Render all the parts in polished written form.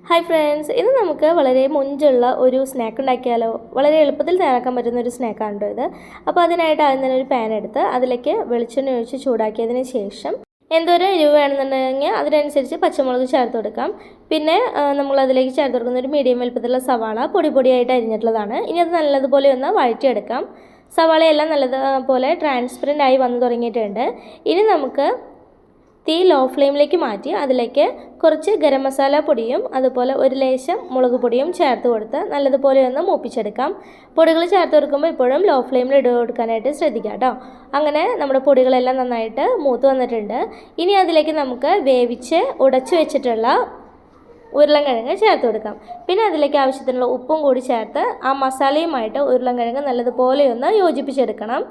Hi friends, ഇന്ന് നമുക്ക് വളരെ മുഞ്ചുള്ള ഒരു സ്നാക്ക് ഉണ്ടാക്കിയാലോ. വളരെ എളുപ്പത്തിൽ തയ്യാറാക്കാൻ പറ്റുന്ന ഒരു സ്നാക്കാണ് ഇത്. അപ്പോൾ അതിനായിട്ട് ആദ്യം തന്നെ ഒരു പാൻ എടുത്ത് അതിലേക്ക് വെളിച്ചെണ്ണ ഒഴിച്ച് ചൂടാക്കിയതിന് ശേഷം എന്തോരം എരിവ് വേണമെന്നുണ്ടെങ്കിൽ അതിനനുസരിച്ച് പച്ചമുളക് ചേർത്ത് കൊടുക്കാം. പിന്നെ നമ്മളതിലേക്ക് ചേർത്ത് കൊടുക്കുന്ന ഒരു മീഡിയം വലുപ്പത്തിലുള്ള സവാള പൊടിയായിട്ട് അരിഞ്ഞിട്ടുള്ളതാണ്. ഇനി അത് നല്ലതുപോലെ ഒന്ന് വഴറ്റിയെടുക്കാം. സവാളയെല്ലാം നല്ലതുപോലെ ട്രാൻസ്പെറൻ്റ് ആയി വന്നു തുടങ്ങിയിട്ടുണ്ട്. ഇനി നമുക്ക് തീ ലോ ഫ്ലെയിമിലേക്ക് മാറ്റി അതിലേക്ക് കുറച്ച് ഗരം മസാല പൊടിയും അതുപോലെ ഒരു ലേശം മുളക് പൊടിയും ചേർത്ത് കൊടുത്ത് നല്ലതുപോലെ ഒന്ന് മൂപ്പിച്ചെടുക്കാം. പൊടികൾ ചേർത്ത് കൊടുക്കുമ്പോൾ ഇപ്പോഴും ലോ ഫ്ലെയിമിൽ ഇട്ട് കൊടുക്കാനായിട്ട് ശ്രദ്ധിക്കാം കേട്ടോ. അങ്ങനെ നമ്മുടെ പൊടികളെല്ലാം നന്നായിട്ട് മൂത്ത് വന്നിട്ടുണ്ട്. ഇനി അതിലേക്ക് നമുക്ക് വേവിച്ച് ഉടച്ചു വെച്ചിട്ടുള്ള ഉരുളൻകിഴങ്ങ് ചേർത്ത് കൊടുക്കാം. പിന്നെ അതിലേക്ക് ആവശ്യത്തിനുള്ള ഉപ്പും കൂടി ചേർത്ത് ആ മസാലയുമായിട്ട് ഉരുളൻകിഴങ്ങ് നല്ലതുപോലെ ഒന്ന് യോജിപ്പിച്ചെടുക്കണം.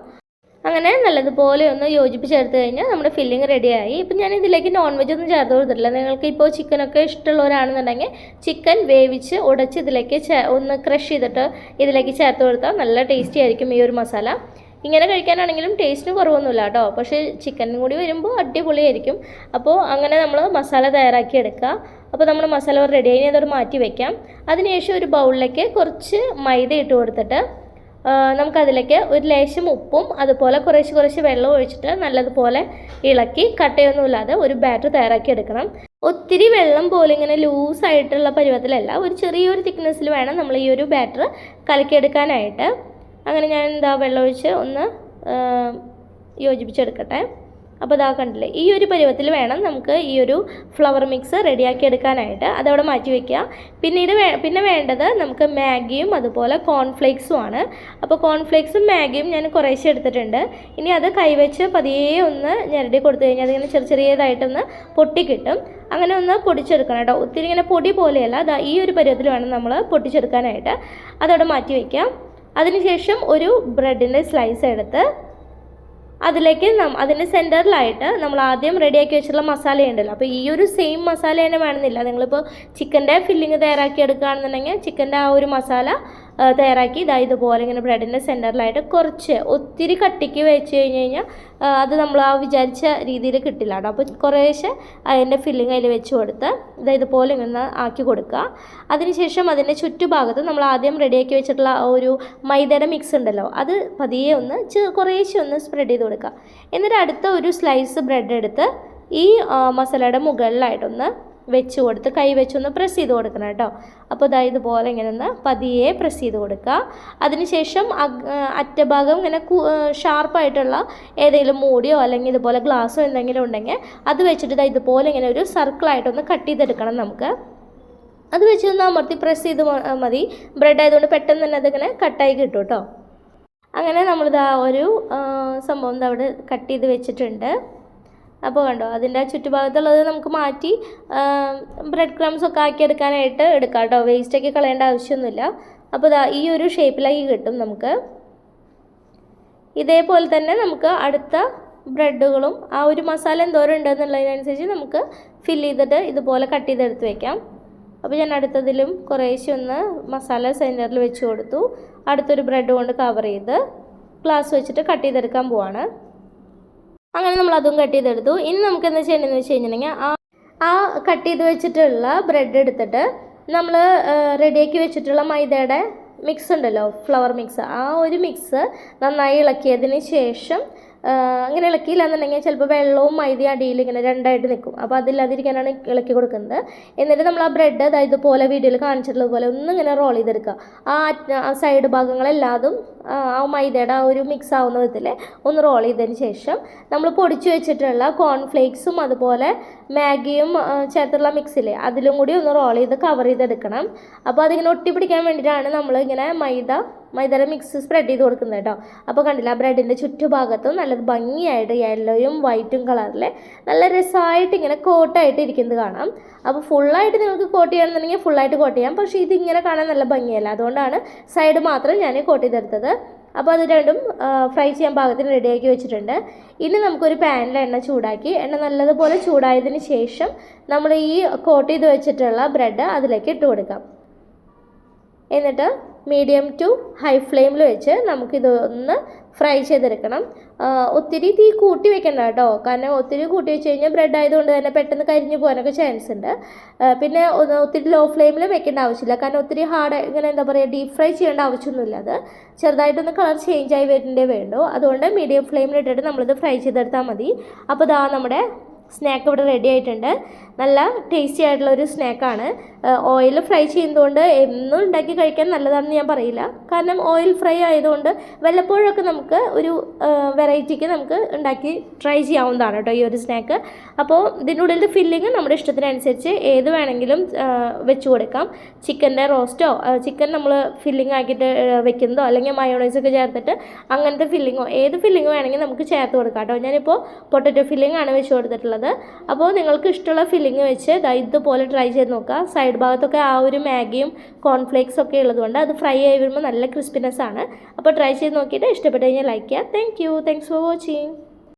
അങ്ങനെ നല്ലതുപോലെ ഒന്ന് യോജിപ്പിച്ചെടുത്ത് കഴിഞ്ഞാൽ നമ്മുടെ ഫില്ലിങ് റെഡിയായി. ഇപ്പം ഞാൻ ഇതിലേക്ക് നോൺ വെജ് ഒന്നും ചേർത്ത് കൊടുത്തിട്ടില്ല. നിങ്ങൾക്ക് ഇപ്പോൾ ചിക്കനൊക്കെ ഇഷ്ടമുള്ളവരാണെന്നുണ്ടെങ്കിൽ ചിക്കൻ വേവിച്ച് ഉടച്ച് ഇതിലേക്ക് ഒന്ന് ക്രഷ് ചെയ്തിട്ട് ഇതിലേക്ക് ചേർത്ത് കൊടുത്താൽ നല്ല ടേസ്റ്റി ആയിരിക്കും ഈ ഒരു മസാല. ഇങ്ങനെ കഴിക്കാനാണെങ്കിലും ടേസ്റ്റിന് കുറവൊന്നുമില്ല കേട്ടോ. പക്ഷേ ചിക്കനും കൂടി വരുമ്പോൾ അടിപൊളിയായിരിക്കും. അപ്പോൾ അങ്ങനെ നമ്മൾ മസാല തയ്യാറാക്കി എടുക്കുക. അപ്പോൾ നമ്മൾ മസാല റെഡിയായി അതോട് മാറ്റി വയ്ക്കാം. അതിനുശേഷം ഒരു ബൗളിലേക്ക് കുറച്ച് മൈദ ഇട്ട് കൊടുത്തിട്ട് നമുക്കതിലേക്ക് ഒരു ലേശം ഉപ്പും അതുപോലെ കുറേശ്ശെ വെള്ളം ഒഴിച്ചിട്ട് നല്ലതുപോലെ ഇളക്കി കട്ടയൊന്നുമില്ലാതെ ഒരു ബാറ്റർ തയ്യാറാക്കി എടുക്കണം. ഒത്തിരി വെള്ളം പോലെ ഇങ്ങനെ ലൂസായിട്ടുള്ള പരുവത്തിലല്ല, ഒരു ചെറിയൊരു തിക്നെസ്സിൽ വേണം നമ്മൾ ഈ ഒരു ബാറ്റർ കലക്കിയെടുക്കാനായിട്ട്. അങ്ങനെ ഞാൻ വെള്ളം ഒഴിച്ച് ഒന്ന് യോജിപ്പിച്ചെടുക്കട്ടെ. അപ്പോൾ ഇതാ കണ്ടില്ലേ, ഈ ഒരു പരുവത്തിൽ വേണം നമുക്ക് ഈ ഒരു ഫ്ലവർ മിക്സ് റെഡിയാക്കി എടുക്കാനായിട്ട്. അതവിടെ മാറ്റി വയ്ക്കുക. പിന്നെ വേണ്ടത് നമുക്ക് മാഗിയും അതുപോലെ കോൺഫ്ലേക്സും ആണ്. അപ്പോൾ കോൺഫ്ലേക്സും മാഗിയും ഞാൻ കുറേശ്ശെ എടുത്തിട്ടുണ്ട്. ഇനി അത് കൈവച്ച് പതിയെ ഒന്ന് ഞെരടി കൊടുത്തു കഴിഞ്ഞാൽ അതിങ്ങനെ ചെറിയതായിട്ടൊന്ന് പൊട്ടിക്കിട്ടും. അങ്ങനെ ഒന്ന് പൊടിച്ചെടുക്കണം കേട്ടോ. ഒത്തിരി ഇങ്ങനെ പൊടി പോലെയല്ല, അതാ ഈ ഒരു പരുവത്തിൽ വേണം നമ്മൾ പൊട്ടിച്ചെടുക്കാനായിട്ട്. അതവിടെ മാറ്റി വയ്ക്കാം. അതിനുശേഷം ഒരു ബ്രെഡിൻ്റെ സ്ലൈസ് എടുത്ത് അതിലേക്ക് അതിൻ്റെ സെൻറ്ററിലായിട്ട് നമ്മൾ ആദ്യം റെഡിയാക്കി വെച്ചിട്ടുള്ള മസാല ഉണ്ടല്ലോ. അപ്പോൾ ഈ ഒരു സെയിം മസാല തന്നെ വേണമെന്നില്ല. നിങ്ങളിപ്പോൾ ചിക്കൻ്റെ ഫില്ലിങ് തയ്യാറാക്കി എടുക്കുകയാണെന്നുണ്ടെങ്കിൽ ചിക്കൻ്റെ ആ ഒരു മസാല തയ്യാറാക്കി ഇതുപോലെ ഇങ്ങനെ ബ്രെഡിൻ്റെ സെൻറ്ററിലായിട്ട് കുറച്ച് ഒത്തിരി കട്ടിക്ക് വെച്ച് കഴിഞ്ഞാൽ അത് നമ്മൾ ആ വിചാരിച്ച രീതിയിൽ കിട്ടില്ല കേട്ടോ. അപ്പോൾ കുറേശ്ശെ അതിൻ്റെ ഫില്ലിങ് അതിൽ വെച്ച് കൊടുത്ത് ഇതുപോലെ ഇങ്ങനെ ആക്കി കൊടുക്കുക. അതിനുശേഷം അതിൻ്റെ ചുറ്റുഭാഗത്ത് നമ്മൾ ആദ്യം റെഡിയാക്കി വെച്ചിട്ടുള്ള ഒരു മൈദയുടെ മിക്സ് ഉണ്ടല്ലോ, അത് പതിയെ ഒന്ന് കുറേശ്ശെ ഒന്ന് സ്പ്രെഡ് ചെയ്ത് കൊടുക്കുക. എന്നിട്ട് അടുത്ത ഒരു സ്ലൈസ് ബ്രെഡ് എടുത്ത് ഈ മസാലയുടെ മുകളിലായിട്ടൊന്ന് വെച്ച് കൊടുത്ത് കൈ വെച്ചൊന്ന് പ്രസ് ചെയ്ത് കൊടുക്കണം കേട്ടോ. അപ്പോൾ ഇതുപോലെ ഇങ്ങനെ ഒന്ന് പതിയെ പ്രസ് ചെയ്ത് കൊടുക്കുക. അതിനുശേഷം അറ്റഭാഗം ഇങ്ങനെ ഷാർപ്പായിട്ടുള്ള ഏതെങ്കിലും മൂടിയോ അല്ലെങ്കിൽ ഇതുപോലെ ഗ്ലാസ്സോ എന്തെങ്കിലും ഉണ്ടെങ്കിൽ അത് വെച്ചിട്ട് ഇതുപോലെ ഇങ്ങനെ ഒരു സർക്കിളായിട്ടൊന്ന് കട്ട് ചെയ്തെടുക്കണം. നമുക്ക് അത് വെച്ച് ഒന്ന് അമർത്തി പ്രസ് ചെയ്ത് മതി. ബ്രെഡ് ആയതുകൊണ്ട് പെട്ടെന്ന് തന്നെ അതിങ്ങനെ കട്ടായി കിട്ടും കേട്ടോ. അങ്ങനെ നമ്മളിതാ ഒരു സംഭവം അവിടെ കട്ട് ചെയ്ത് വെച്ചിട്ടുണ്ട്. അപ്പോൾ കണ്ടോ, അതിൻ്റെ ചുറ്റുഭാഗത്തുള്ളത് നമുക്ക് മാറ്റി ബ്രെഡ് ക്രംസ് ഒക്കെ ആക്കിയെടുക്കാനായിട്ട് എടുക്കാം കേട്ടോ. വേസ്റ്റൊക്കെ കളയേണ്ട ആവശ്യമൊന്നുമില്ല. അപ്പോൾ ഈ ഒരു ഷേപ്പിലാക്കി കിട്ടും നമുക്ക്. ഇതേപോലെ തന്നെ നമുക്ക് അടുത്ത ബ്രെഡുകളും ആ ഒരു മസാല എന്തോരം ഉണ്ടെന്നുള്ളതിനനുസരിച്ച് നമുക്ക് ഫില്ല് ചെയ്തിട്ട് ഇതുപോലെ കട്ട് ചെയ്തെടുത്ത് വയ്ക്കാം. അപ്പോൾ ഞാൻ അടുത്തതിലും കുറേശ്ശെ ഒന്ന് മസാല സെൻറ്ററിൽ വെച്ച് കൊടുത്തു. അടുത്തൊരു ബ്രെഡ് കൊണ്ട് കവർ ചെയ്ത് ഗ്ലാസ് വെച്ചിട്ട് കട്ട് ചെയ്തെടുക്കാൻ പോവാണ്. അങ്ങനെ നമ്മൾ അതും കട്ട് ചെയ്തെടുത്തു. ഇനി നമുക്ക് എന്താ ചെയ്യേണ്ടതെന്ന് വെച്ച് കഴിഞ്ഞിട്ടുണ്ടെങ്കിൽ ആ കട്ട് ചെയ്ത് വെച്ചിട്ടുള്ള ബ്രെഡ് എടുത്തിട്ട് നമ്മൾ റെഡിയാക്കി വെച്ചിട്ടുള്ള മൈദയുടെ മിക്സ് ഉണ്ടല്ലോ, ഫ്ലവർ മിക്സ്, ആ ഒരു മിക്സ് നന്നായി ഇളക്കിയതിന് ശേഷം അങ്ങനെ ഇളക്കിയില്ല എന്നുണ്ടെങ്കിൽ ചിലപ്പോൾ വെള്ളവും മൈദയും അടിയിൽ ഇങ്ങനെ രണ്ടായിട്ട് നിൽക്കും. അപ്പോൾ അതില്ലാതിരിക്കാനാണ് ഇളക്കി കൊടുക്കുന്നത്. എന്നിട്ട് നമ്മൾ ആ ബ്രെഡ് ഇതുപോലെ വീഡിയോയിൽ കാണിച്ചിട്ടുള്ളതുപോലെ ഒന്നിങ്ങനെ റോൾ ചെയ്തെടുക്കുക. ആ സൈഡ് ഭാഗങ്ങളെല്ലാതും ആ മൈദയുടെ ആ ഒരു മിക്സ് ആവുന്ന വിധത്തിൽ ഒന്ന് റോൾ ചെയ്തതിന് ശേഷം നമ്മൾ പൊടിച്ചു വെച്ചിട്ടുള്ള കോൺഫ്ലേക്സും അതുപോലെ മാഗിയും ചേർത്തുള്ള മിക്സില്ലേ അതിലും കൂടി ഒന്ന് റോൾ ചെയ്ത് കവർ ചെയ്തെടുക്കണം. അപ്പോൾ അതിങ്ങനെ ഒട്ടിപ്പിടിക്കാൻ വേണ്ടിയിട്ടാണ് നമ്മളിങ്ങനെ മൈദയുടെ മിക്സ് സ്പ്രെഡ് ചെയ്ത് കൊടുക്കുന്നത് കേട്ടോ. അപ്പോൾ കണ്ടില്ല, ആ ബ്രെഡിൻ്റെ ചുറ്റുഭാഗത്തും നല്ല ഭംഗിയായിട്ട് യെല്ലോയും വൈറ്റും കളറിൽ നല്ല രസമായിട്ട് ഇങ്ങനെ കോട്ടായിട്ട് ഇരിക്കുന്നത് കാണാം. അപ്പോൾ ഫുള്ളായിട്ട് നിങ്ങൾക്ക് കോട്ട് ചെയ്യണമെന്നുണ്ടെങ്കിൽ ഫുള്ളായിട്ട് കോട്ട് ചെയ്യാം. പക്ഷേ ഇതിങ്ങനെ കാണാൻ നല്ല ഭംഗിയല്ല, അതുകൊണ്ടാണ് സൈഡ് മാത്രം ഞാൻ കോട്ട് ചെയ്തെടുത്തത്. അപ്പോൾ അത് രണ്ടും ഫ്രൈ ചെയ്യാൻ പാകത്തിന് റെഡിയാക്കി വെച്ചിട്ടുണ്ട്. ഇനി നമുക്കൊരു പാനിൽ എണ്ണ ചൂടാക്കി, എണ്ണ നല്ലതുപോലെ ചൂടായതിന് ശേഷം നമ്മൾ ഈ കോട്ട് ചെയ്ത് വെച്ചിട്ടുള്ള ബ്രെഡ് അതിലേക്ക് ഇട്ട് കൊടുക്കാം. എന്നിട്ട് മീഡിയം ടു ഹൈ ഫ്ലെയിമിൽ വെച്ച് നമുക്കിതൊന്ന് ഫ്രൈ ചെയ്തെടുക്കണം. ഒത്തിരി തീ കൂട്ടി വെക്കണ്ട കേട്ടോ, കാരണം ഒത്തിരി കൂട്ടി വെച്ച് കഴിഞ്ഞാൽ ബ്രെഡ് ആയതുകൊണ്ട് തന്നെ പെട്ടെന്ന് കരിഞ്ഞു പോകാനൊക്കെ ചാൻസ് ഉണ്ട്. പിന്നെ ഒത്തിരി ലോ ഫ്ലെയിമിൽ വെക്കേണ്ട ആവശ്യമില്ല, കാരണം ഒത്തിരി ഹാർഡ് ഇങ്ങനെ എന്താ പറയുക ഡീപ്പ് ഫ്രൈ ചെയ്യേണ്ട ആവശ്യമൊന്നുമില്ല. അത് ചെറുതായിട്ടൊന്ന് കളർ ചേഞ്ച് ആയി വരുന്നതേ വേണ്ടൂ. അതുകൊണ്ട് മീഡിയം ഫ്ലെയിമിൽ ഇട്ടിട്ട് നമ്മളിത് ഫ്രൈ ചെയ്തെടുത്താൽ മതി. അപ്പോൾ ഇതാ നമ്മുടെ സ്നാക്ക് ഇവിടെ റെഡി ആയിട്ടുണ്ട്. നല്ല ടേസ്റ്റി ആയിട്ടുള്ളൊരു സ്നാക്കാണ്. ഓയിൽ ഫ്രൈ ചെയ്യുന്നതുകൊണ്ട് എന്നും ഉണ്ടാക്കി കഴിക്കാൻ നല്ലതാണെന്ന് ഞാൻ പറയില്ല, കാരണം ഓയിൽ ഫ്രൈ ആയതുകൊണ്ട് വല്ലപ്പോഴൊക്കെ നമുക്ക് ഒരു വെറൈറ്റിക്ക് നമുക്ക് ഉണ്ടാക്കി ട്രൈ ചെയ്യാവുന്നതാണ് കേട്ടോ ഈ ഒരു സ്നാക്ക്. അപ്പോൾ ഇതിൻ്റെ ഉള്ളിലത്തെ ഫില്ലിങ് നമ്മുടെ ഇഷ്ടത്തിനനുസരിച്ച് ഏത് വേണമെങ്കിലും വെച്ച് കൊടുക്കാം. ചിക്കൻ്റെ റോസ്റ്റോ, ചിക്കൻ നമ്മൾ ഫില്ലിംഗ് ആക്കിയിട്ട് വെക്കുന്നതോ അല്ലെങ്കിൽ മയോണൈസൊക്കെ ചേർത്തിട്ട് അങ്ങനത്തെ ഫില്ലിങ്ങോ ഏത് ഫില്ലിങ് വേണമെങ്കിൽ നമുക്ക് ചേർത്ത് കൊടുക്കാം കേട്ടോ. ഞാനിപ്പോൾ പൊട്ടറ്റോ ഫില്ലിംഗ് ആണ് വെച്ച് കൊടുത്തിട്ടുള്ളത്. അപ്പോൾ നിങ്ങൾക്ക് ഇഷ്ടമുള്ള ഫില്ലിങ് വെച്ച് ഇതുപോലെ ട്രൈ ചെയ്ത് നോക്കുക. സൈഡ് ഭാഗത്തൊക്കെ ആ ഒരു മാഗിയും കോൺഫ്ലേക്സും ഒക്കെ ഉള്ളതുകൊണ്ട് അത് ഫ്രൈ ആയി വരുമ്പോൾ നല്ല ക്രിസ്പിനെസ് ആണ്. അപ്പോൾ ട്രൈ ചെയ്ത് നോക്കിയിട്ട് ഇഷ്ടപ്പെട്ട് കഴിഞ്ഞാൽ ലൈക്ക് ചെയ്യുക. Thanks for watching.